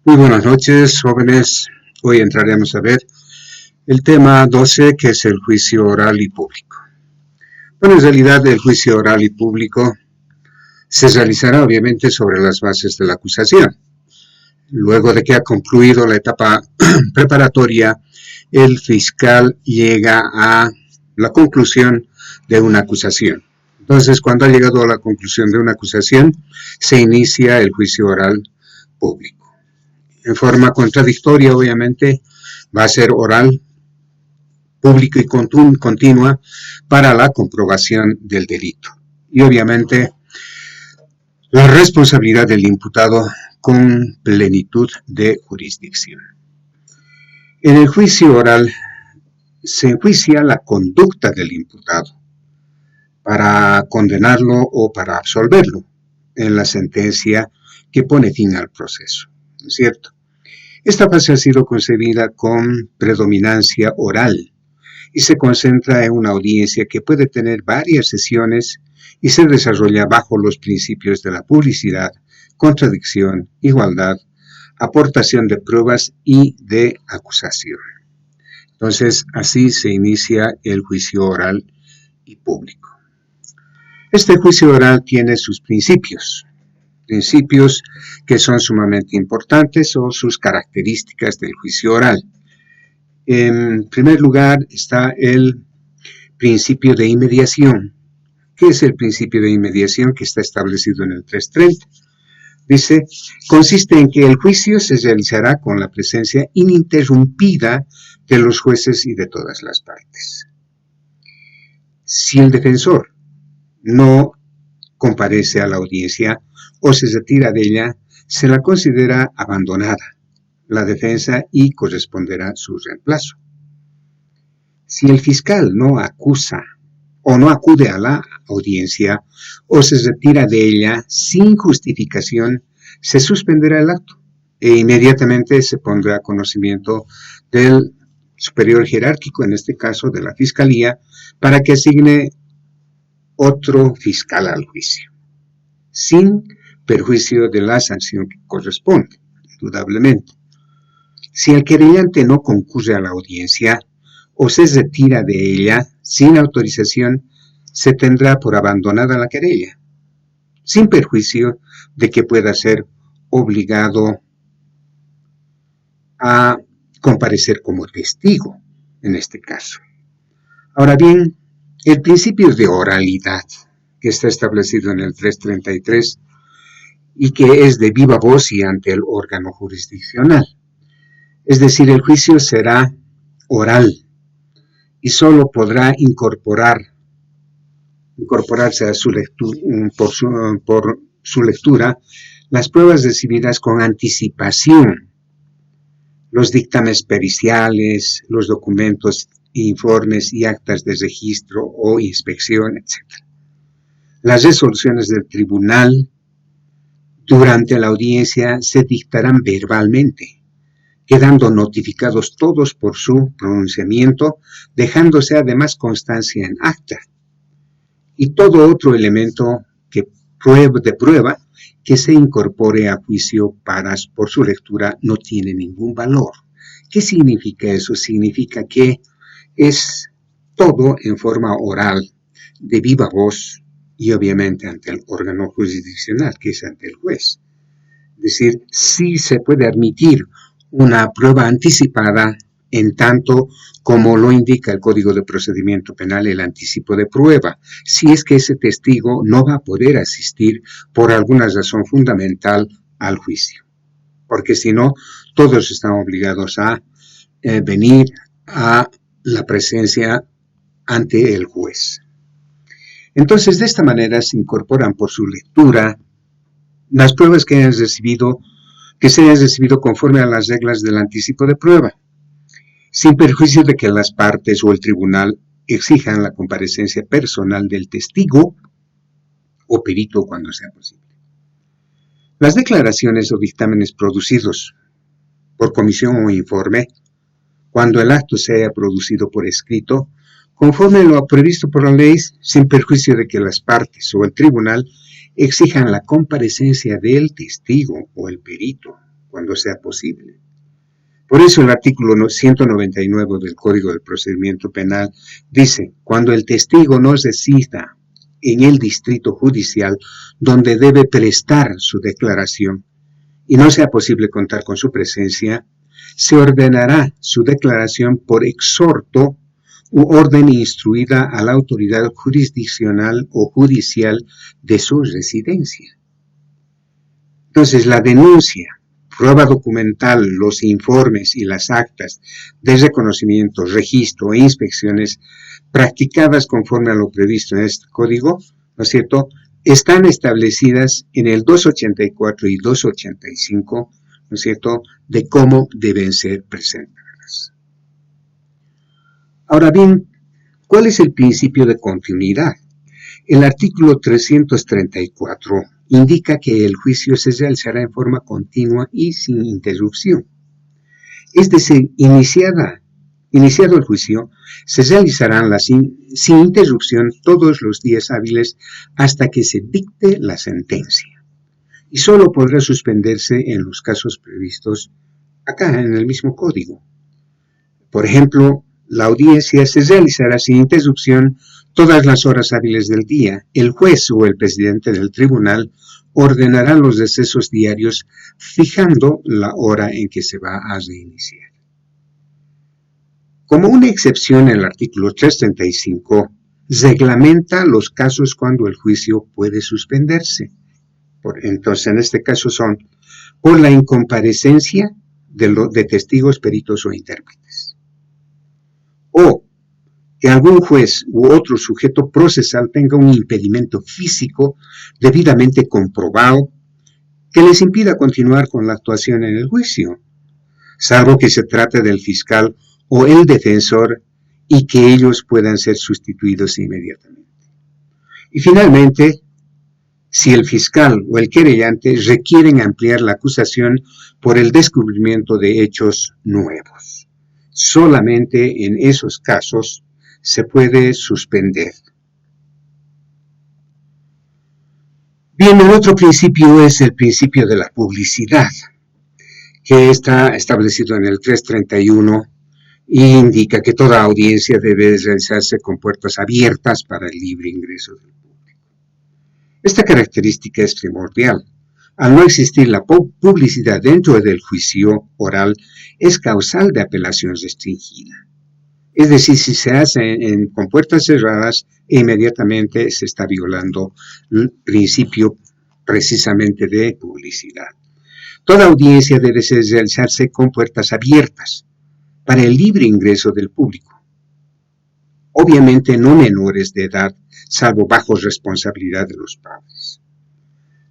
Muy buenas noches, jóvenes. Hoy entraremos a ver el tema 12, que es el juicio oral y público. Bueno, en realidad el juicio oral y público se realizará obviamente sobre las bases de la acusación. Luego de que ha concluido la etapa preparatoria, el fiscal llega a la conclusión de una acusación. Entonces, cuando ha llegado a la conclusión de una acusación, se inicia el juicio oral público. En forma contradictoria, obviamente, va a ser oral, público y continua para la comprobación del delito. Y obviamente, la responsabilidad del imputado con plenitud de jurisdicción. En el juicio oral se enjuicia la conducta del imputado para condenarlo o para absolverlo en la sentencia que pone fin al proceso, ¿no es cierto? Esta fase ha sido concebida con predominancia oral y se concentra en una audiencia que puede tener varias sesiones y se desarrolla bajo los principios de la publicidad, contradicción, igualdad, aportación de pruebas y de acusación. Entonces, así se inicia el juicio oral y público. Este juicio oral tiene sus principios que son sumamente importantes o sus características del juicio oral. En primer lugar está el principio de inmediación. ¿Qué es el principio de inmediación que está establecido en el 330? Dice, consiste en que el juicio se realizará con la presencia ininterrumpida de los jueces y de todas las partes. Si el defensor no comparece a la audiencia o se retira de ella, se la considera abandonada la defensa y corresponderá su reemplazo. Si el fiscal no acusa o no acude a la audiencia o se retira de ella sin justificación, se suspenderá el acto e inmediatamente se pondrá a conocimiento del superior jerárquico, en este caso de la fiscalía, para que asigne otro fiscal al juicio, sin perjuicio de la sanción que corresponde, indudablemente. Si el querellante no concurre a la audiencia o se retira de ella sin autorización, se tendrá por abandonada la querella, sin perjuicio de que pueda ser obligado a comparecer como testigo, en este caso. Ahora bien, el principio de oralidad, que está establecido en el 333 y que es de viva voz y ante el órgano jurisdiccional. Es decir, el juicio será oral y solo podrá incorporarse a su lectura, por su lectura las pruebas recibidas con anticipación, los dictámenes periciales, los documentos, informes y actas de registro o inspección, etc. Las resoluciones del tribunal durante la audiencia se dictarán verbalmente, quedando notificados todos por su pronunciamiento, dejándose además constancia en acta. Y todo otro elemento de prueba que se incorpore a juicio por su lectura no tiene ningún valor. ¿Qué significa eso? Significa que es todo en forma oral, de viva voz, y obviamente ante el órgano jurisdiccional, que es ante el juez. Es decir, sí se puede admitir una prueba anticipada en tanto como lo indica el Código de Procedimiento Penal, el anticipo de prueba, si es que ese testigo no va a poder asistir por alguna razón fundamental al juicio, porque si no, todos están obligados a venir a la presencia ante el juez. Entonces, de esta manera se incorporan por su lectura las pruebas que se hayan recibido conforme a las reglas del anticipo de prueba, sin perjuicio de que las partes o el tribunal exijan la comparecencia personal del testigo o perito cuando sea posible. Las declaraciones o dictámenes producidos por comisión o informe, cuando el acto se haya producido por escrito, conforme lo previsto por la ley, sin perjuicio de que las partes o el tribunal exijan la comparecencia del testigo o el perito cuando sea posible. Por eso el artículo 199 del Código del Procedimiento Penal dice: cuando el testigo no resida en el distrito judicial donde debe prestar su declaración y no sea posible contar con su presencia, se ordenará su declaración por exhorto u orden instruida a la autoridad jurisdiccional o judicial de su residencia. Entonces, la denuncia, prueba documental, los informes y las actas de reconocimiento, registro e inspecciones practicadas conforme a lo previsto en este código, ¿no es cierto?, están establecidas en el 284 y 285, ¿no es cierto?, de cómo deben ser presentadas. Ahora bien, ¿cuál es el principio de continuidad? El artículo 334 indica que el juicio se realizará en forma continua y sin interrupción. Es decir, iniciado el juicio, se realizarán sin interrupción todos los días hábiles hasta que se dicte la sentencia. Y solo podrá suspenderse en los casos previstos acá en el mismo código. Por ejemplo, la audiencia se realizará sin interrupción todas las horas hábiles del día. El juez o el presidente del tribunal ordenará los recesos diarios fijando la hora en que se va a reiniciar. Como una excepción, el artículo 335 reglamenta los casos cuando el juicio puede suspenderse. Entonces, en este caso son por la incomparecencia de testigos, peritos o intérpretes, o que algún juez u otro sujeto procesal tenga un impedimento físico debidamente comprobado que les impida continuar con la actuación en el juicio, salvo que se trate del fiscal o el defensor y que ellos puedan ser sustituidos inmediatamente. Y finalmente, si el fiscal o el querellante requieren ampliar la acusación por el descubrimiento de hechos nuevos. Solamente en esos casos se puede suspender. Bien, el otro principio es el principio de la publicidad, que está establecido en el 331 y indica que toda audiencia debe realizarse con puertas abiertas para el libre ingreso del público. Esta característica es primordial. Al no existir la publicidad dentro del juicio oral, es causal de apelación restringida. Es decir, si se hace con puertas cerradas, inmediatamente se está violando el principio precisamente de publicidad. Toda audiencia debe realizarse con puertas abiertas para el libre ingreso del público. Obviamente no menores de edad, salvo bajo responsabilidad de los padres.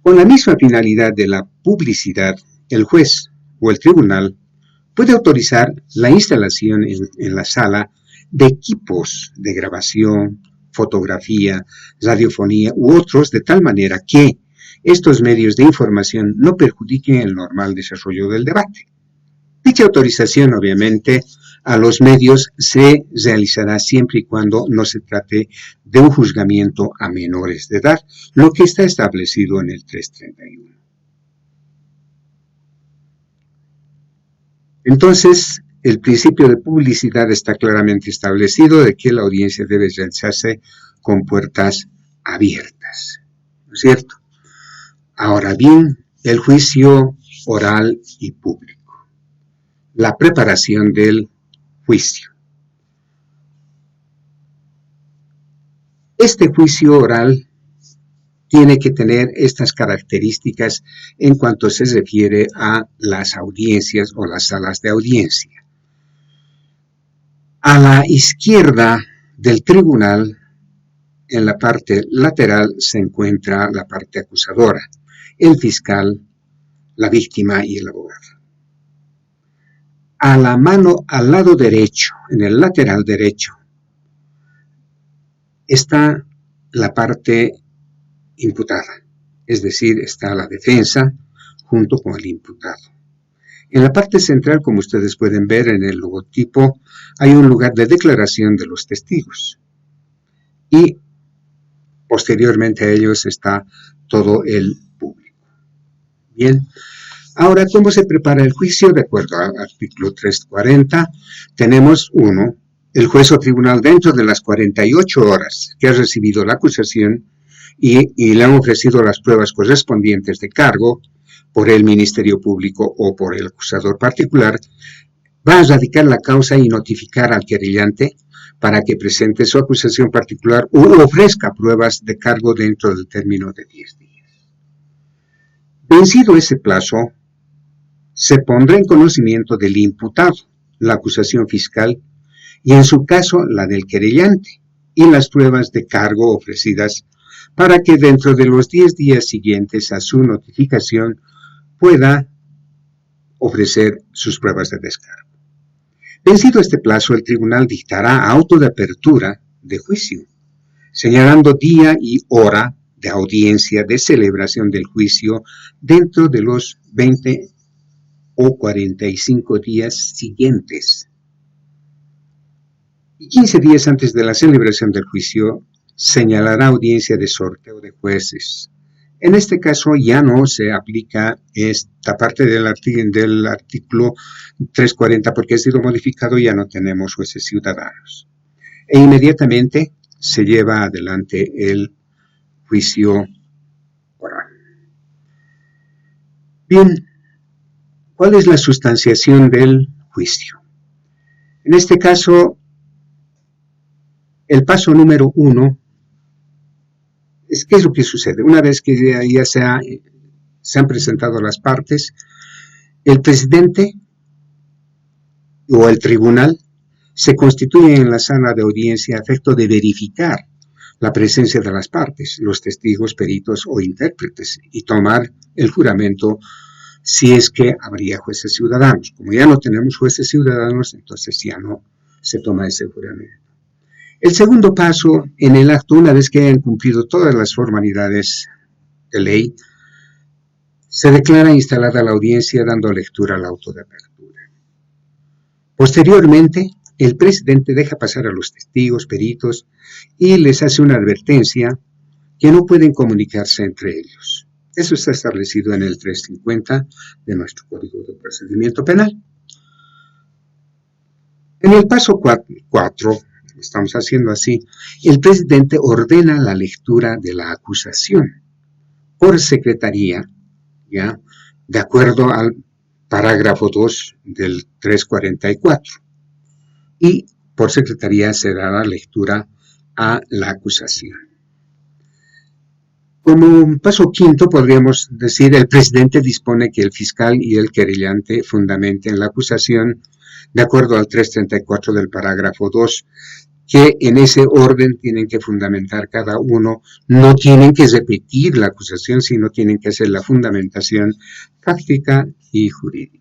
Con la misma finalidad de la publicidad, el juez o el tribunal puede autorizar la instalación en la sala de equipos de grabación, fotografía, radiofonía u otros, de tal manera que estos medios de información no perjudiquen el normal desarrollo del debate. Dicha autorización, obviamente, a los medios se realizará siempre y cuando no se trate de un juzgamiento a menores de edad, lo que está establecido en el 331. Entonces, el principio de publicidad está claramente establecido de que la audiencia debe realizarse con puertas abiertas, ¿no es cierto? Ahora bien, el juicio oral y público. La preparación del juicio. Este juicio oral tiene que tener estas características en cuanto se refiere a las audiencias o las salas de audiencia. A la izquierda del tribunal, en la parte lateral, se encuentra la parte acusadora, el fiscal, la víctima y el abogado. A la mano, al lado derecho, en el lateral derecho, está la parte imputada, es decir, está la defensa junto con el imputado. En la parte central, como ustedes pueden ver en el logotipo, hay un lugar de declaración de los testigos y posteriormente a ellos está todo el público. Bien, Ahora, ¿cómo se prepara el juicio? De acuerdo al artículo 340, tenemos uno, el juez o tribunal dentro de las 48 horas que ha recibido la acusación y le han ofrecido las pruebas correspondientes de cargo por el Ministerio Público o por el acusador particular, va a radicar la causa y notificar al querellante para que presente su acusación particular u ofrezca pruebas de cargo dentro del término de 10 días. Vencido ese plazo, se pondrá en conocimiento del imputado la acusación fiscal y en su caso la del querellante y las pruebas de cargo ofrecidas para que dentro de los 10 días siguientes a su notificación pueda ofrecer sus pruebas de descargo. Vencido este plazo, el tribunal dictará auto de apertura de juicio, señalando día y hora de audiencia de celebración del juicio dentro de los 20 o 45 días siguientes. Y 15 días antes de la celebración del juicio, señalará audiencia de sorteo de jueces. En este caso ya no se aplica esta parte del artículo 340 porque ha sido modificado y ya no tenemos jueces ciudadanos. E inmediatamente se lleva adelante el juicio oral. Bien, ¿cuál es la sustanciación del juicio? En este caso, el paso número 1 es qué es lo que sucede. Una vez que ya se han presentado las partes, el presidente o el tribunal se constituye en la sala de audiencia a efecto de verificar la presencia de las partes, los testigos, peritos o intérpretes y tomar el juramento si es que habría jueces ciudadanos. Como ya no tenemos jueces ciudadanos, entonces ya no se toma ese juramento. El segundo paso en el acto, una vez que hayan cumplido todas las formalidades de ley, se declara instalada la audiencia dando lectura al auto de apertura. Posteriormente, el presidente deja pasar a los testigos, peritos, y les hace una advertencia que no pueden comunicarse entre ellos. Eso está establecido en el 350 de nuestro Código de Procedimiento Penal. En el paso 4, estamos haciendo así, el presidente ordena la lectura de la acusación por secretaría, ¿ya? De acuerdo al parágrafo 2 del 344. Y por secretaría se dará lectura a la acusación. Como paso quinto, podríamos decir, el presidente dispone que el fiscal y el querellante fundamenten la acusación de acuerdo al 334 del parágrafo 2, que en ese orden tienen que fundamentar cada uno, no tienen que repetir la acusación, sino tienen que hacer la fundamentación fáctica y jurídica.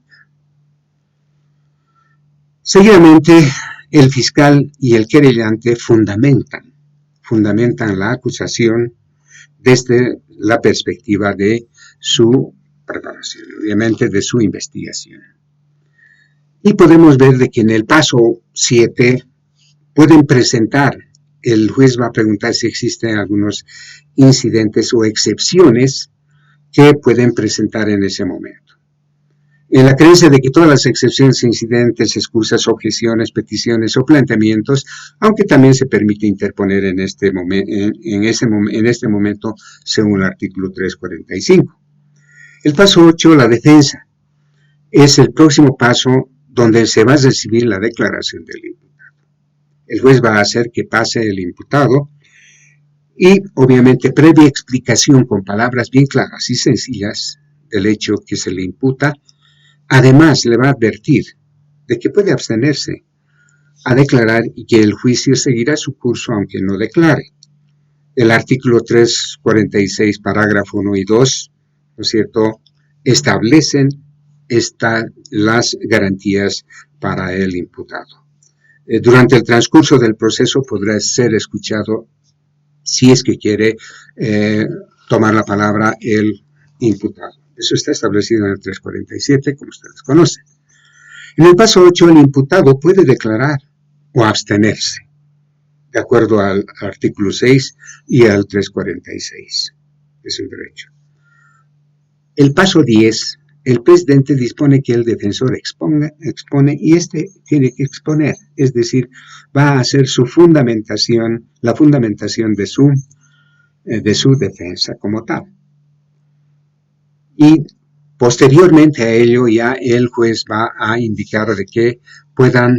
Seguidamente, el fiscal y el querellante fundamentan la acusación desde la perspectiva de su preparación, obviamente de su investigación. Y podemos ver de que en el paso 7 pueden presentar, el juez va a preguntar si existen algunos incidentes o excepciones que pueden presentar en ese momento. En la creencia de que todas las excepciones, incidentes, excusas, objeciones, peticiones o planteamientos, aunque también se permite interponer en este momento según el artículo 345. El paso 8, la defensa, es el próximo paso donde se va a recibir la declaración del imputado. El juez va a hacer que pase el imputado y, obviamente, previa explicación con palabras bien claras y sencillas del hecho que se le imputa. Además, le va a advertir de que puede abstenerse a declarar y que el juicio seguirá su curso aunque no declare. El artículo 346, parágrafo 1 y 2, ¿no es cierto?, establecen las garantías para el imputado. Durante el transcurso del proceso podrá ser escuchado, si es que quiere tomar la palabra, el imputado. Eso está establecido en el 347, como ustedes conocen. En el paso 8, el imputado puede declarar o abstenerse, de acuerdo al artículo 6 y al 346. Es un derecho. El paso 10 el presidente dispone que el defensor expone y éste tiene que exponer, es decir, va a hacer su fundamentación, la fundamentación de su defensa como tal. Y posteriormente a ello ya el juez va a indicar de que pueda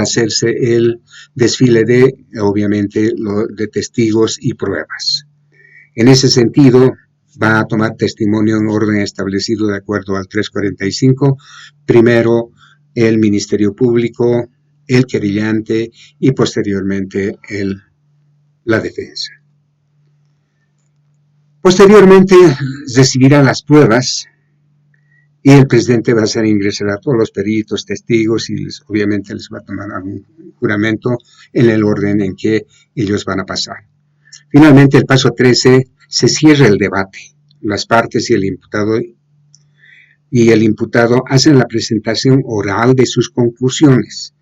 hacerse el desfile de, obviamente, de testigos y pruebas. En ese sentido, va a tomar testimonio en orden establecido de acuerdo al 345, primero el Ministerio Público, el querellante y posteriormente la defensa. Posteriormente recibirá las pruebas y el presidente va a hacer ingresar a todos los peritos, testigos y obviamente les va a tomar algún juramento en el orden en que ellos van a pasar. Finalmente, el paso 13, se cierra el debate. Las partes y el imputado hacen la presentación oral de sus conclusiones.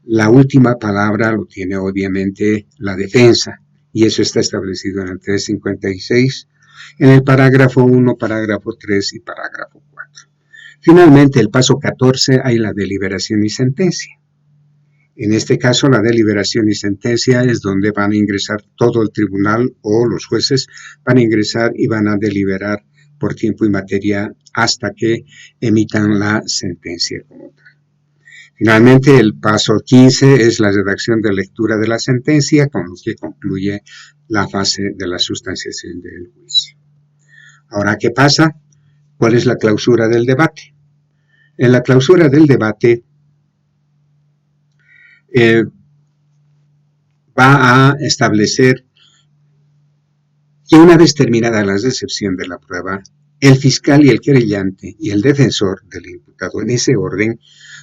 La última palabra lo tiene obviamente la defensa y eso está establecido en el 356, en el parágrafo 1, parágrafo 3 y parágrafo 4. Finalmente, el paso 14, hay la deliberación y sentencia. En este caso, la deliberación y sentencia es donde van a ingresar todo el tribunal o los jueces van a ingresar y van a deliberar por tiempo y materia hasta que emitan la sentencia como tal. Finalmente, el paso 15 es la redacción de lectura de la sentencia, con lo que concluye la fase de la sustanciación del juicio. Ahora, ¿qué pasa? ¿Cuál es la clausura del debate? En la clausura del debate va a establecer que una vez terminada la recepción de la prueba, el fiscal y el querellante y el defensor del imputado en ese orden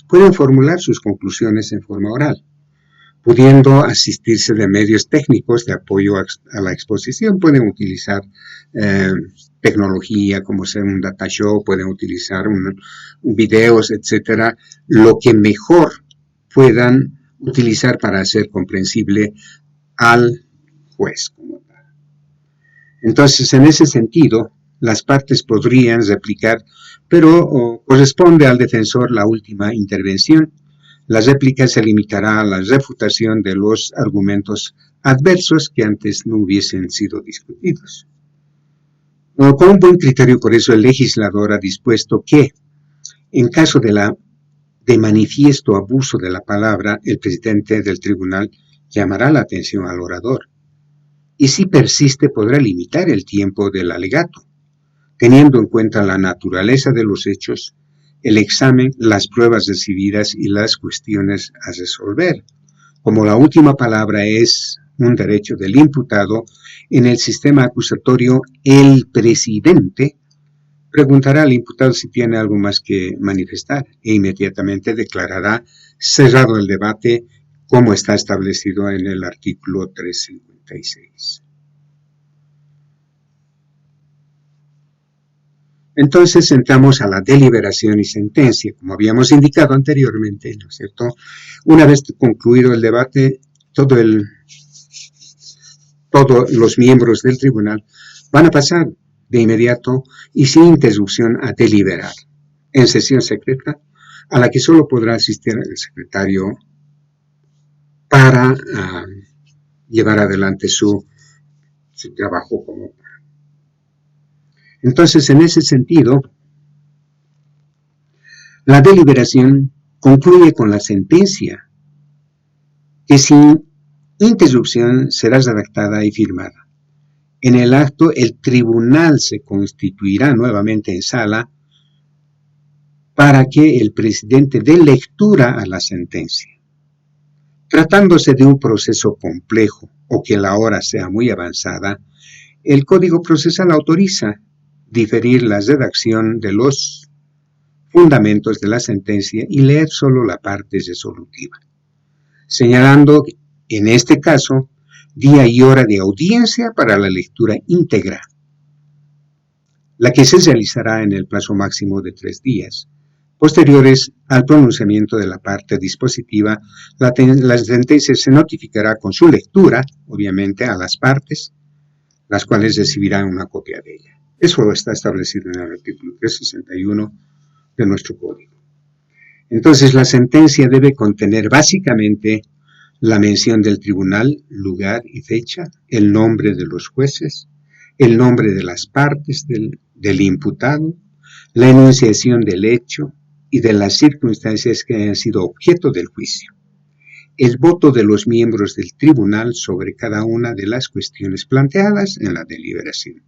pueden formular sus conclusiones en forma oral, pudiendo asistirse de medios técnicos de apoyo a la exposición. Pueden utilizar tecnología como ser un data show, pueden utilizar videos, etcétera, lo que mejor puedan utilizar para hacer comprensible al juez como tal. Entonces, en ese sentido, las partes podrían replicar, pero corresponde al defensor la última intervención. La réplica se limitará a la refutación de los argumentos adversos que antes no hubiesen sido discutidos. Con un buen criterio, por eso, el legislador ha dispuesto que, en caso de manifiesto abuso de la palabra, el presidente del tribunal llamará la atención al orador y si persiste podrá limitar el tiempo del alegato, teniendo en cuenta la naturaleza de los hechos, el examen, las pruebas recibidas y las cuestiones a resolver. Como la última palabra es un derecho del imputado, en el sistema acusatorio, el presidente preguntará al imputado si tiene algo más que manifestar e inmediatamente declarará cerrado el debate como está establecido en el artículo 356. Entonces entramos a la deliberación y sentencia, como habíamos indicado anteriormente, ¿no es cierto? Una vez concluido el debate, todos los miembros del tribunal van a pasar de inmediato y sin interrupción a deliberar en sesión secreta, a la que solo podrá asistir el secretario para llevar adelante su trabajo como tal. Entonces, en ese sentido, la deliberación concluye con la sentencia, que sin interrupción será redactada y firmada. En el acto, el tribunal se constituirá nuevamente en sala para que el presidente dé lectura a la sentencia. Tratándose de un proceso complejo o que la hora sea muy avanzada, el Código Procesal autoriza diferir la redacción de los fundamentos de la sentencia y leer solo la parte resolutiva, señalando en este caso día y hora de audiencia para la lectura íntegra, la que se realizará en el plazo máximo de 3 días. Posteriores al pronunciamiento de la parte dispositiva, la sentencia se notificará con su lectura, obviamente, a las partes, las cuales recibirán una copia de ella. Eso está establecido en el artículo 361 de nuestro código. Entonces, la sentencia debe contener básicamente la mención del tribunal, lugar y fecha, el nombre de los jueces, el nombre de las partes del imputado, la enunciación del hecho y de las circunstancias que hayan sido objeto del juicio, el voto de los miembros del tribunal sobre cada una de las cuestiones planteadas en la deliberación,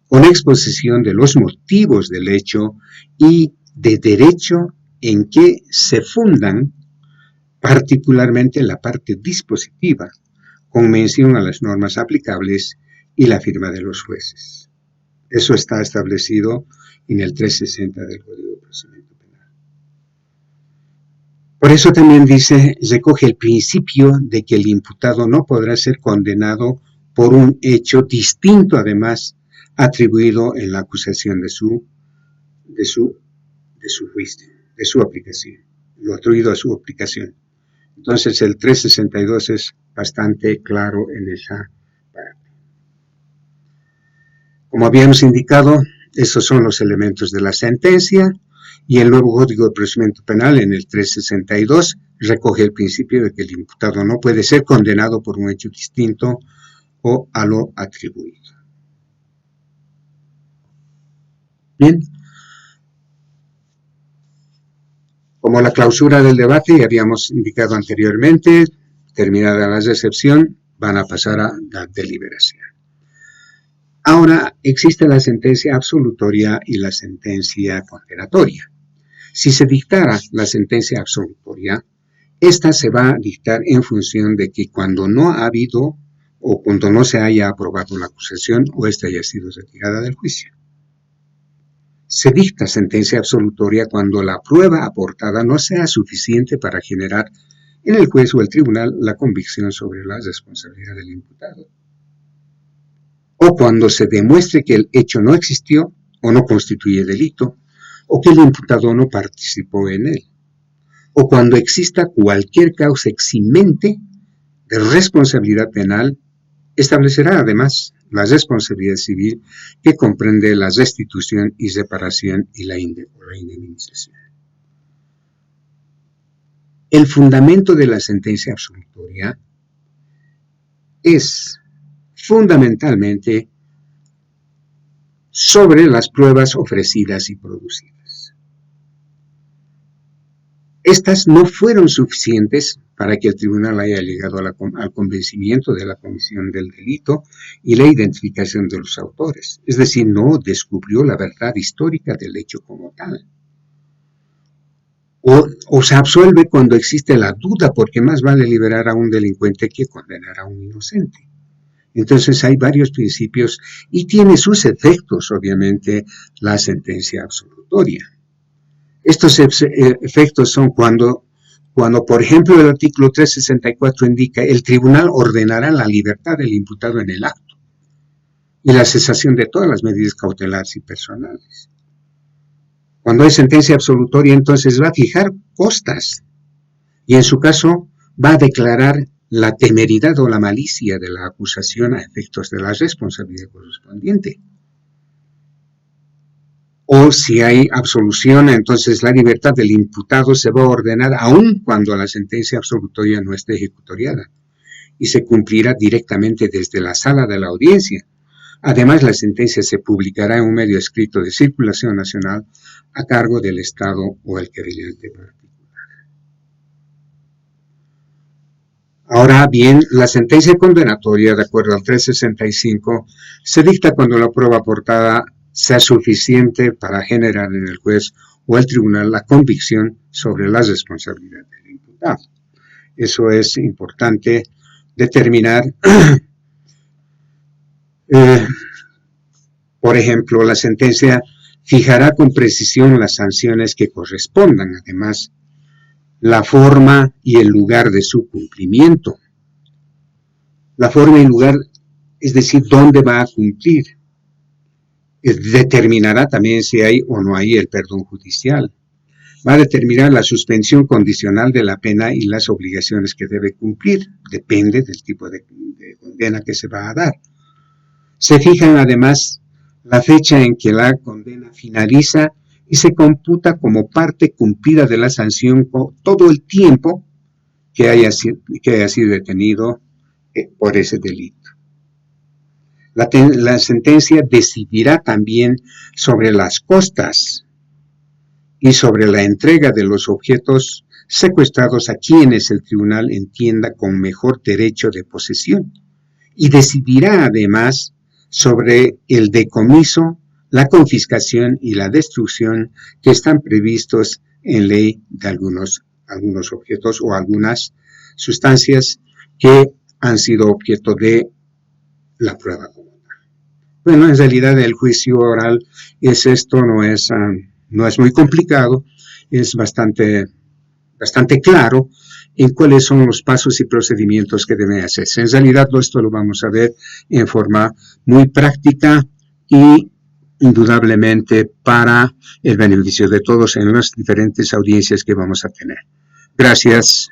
con exposición de los motivos del hecho y de derecho en que se fundan, particularmente la parte dispositiva, con mención a las normas aplicables y la firma de los jueces. Eso está establecido en el 360 del Código de Procedimiento Penal. Por eso también dice, recoge el principio de que el imputado no podrá ser condenado por un hecho distinto, además, atribuido en la acusación de su juicio, de su aplicación, lo atribuido a su aplicación. Entonces el 362 es bastante claro en esa parte. Como habíamos indicado, esos son los elementos de la sentencia, y el nuevo Código de Procedimiento Penal en el 362 recoge el principio de que el imputado no puede ser condenado por un hecho distinto o a lo atribuido. Bien. Como la clausura del debate, ya habíamos indicado anteriormente, terminada la recepción, van a pasar a la deliberación. Ahora existe la sentencia absolutoria y la sentencia condenatoria. Si se dictara la sentencia absolutoria, esta se va a dictar en función de que cuando no ha habido o cuando no se haya aprobado la acusación o esta haya sido retirada del juicio. Se dicta sentencia absolutoria cuando la prueba aportada no sea suficiente para generar en el juez o el tribunal la convicción sobre la responsabilidad del imputado, o cuando se demuestre que el hecho no existió o no constituye delito, o que el imputado no participó en él, o cuando exista cualquier causa eximente de responsabilidad penal. Establecerá además la responsabilidad civil, que comprende la restitución y reparación y la indemnización. El fundamento de la sentencia absolutoria es fundamentalmente sobre las pruebas ofrecidas y producidas. Estas no fueron suficientes para que el tribunal haya llegado al convencimiento de la comisión del delito y la identificación de los autores. Es decir, no descubrió la verdad histórica del hecho como tal. O se absuelve cuando existe la duda, porque más vale liberar a un delincuente que condenar a un inocente. Entonces hay varios principios y tiene sus efectos, obviamente, la sentencia absolutoria. Estos efectos son cuando, por ejemplo, el artículo 364 indica el tribunal ordenará la libertad del imputado en el acto y la cesación de todas las medidas cautelares y personales. Cuando hay sentencia absolutoria, entonces va a fijar costas y en su caso va a declarar la temeridad o la malicia de la acusación a efectos de la responsabilidad correspondiente. O si hay absolución, entonces la libertad del imputado se va a ordenar aun cuando la sentencia absolutoria no esté ejecutoriada y se cumplirá directamente desde la sala de la audiencia. Además, la sentencia se publicará en un medio escrito de circulación nacional a cargo del Estado o el querellante particular. Ahora bien, la sentencia condenatoria, de acuerdo al 365, se dicta cuando la prueba aportada sea suficiente para generar en el juez o el tribunal la convicción sobre la responsabilidad del imputado. Eso es importante determinar. Por ejemplo, la sentencia fijará con precisión las sanciones que correspondan, además, la forma y el lugar de su cumplimiento. La forma y lugar, es decir, dónde va a cumplir. Determinará también si hay o no hay el perdón judicial. Va a determinar la suspensión condicional de la pena y las obligaciones que debe cumplir. Depende del tipo de condena que se va a dar. Se fijan además la fecha en que la condena finaliza y se computa como parte cumplida de la sanción todo el tiempo que haya sido detenido por ese delito. La sentencia decidirá también sobre las costas y sobre la entrega de los objetos secuestrados a quienes el tribunal entienda con mejor derecho de posesión, y decidirá además sobre el decomiso, la confiscación y la destrucción que están previstos en ley de algunos objetos o algunas sustancias que han sido objeto de la prueba. Bueno, en realidad el juicio oral es esto, no es muy complicado, es bastante claro en cuáles son los pasos y procedimientos que deben hacerse. En realidad esto lo vamos a ver en forma muy práctica y indudablemente para el beneficio de todos en las diferentes audiencias que vamos a tener. Gracias.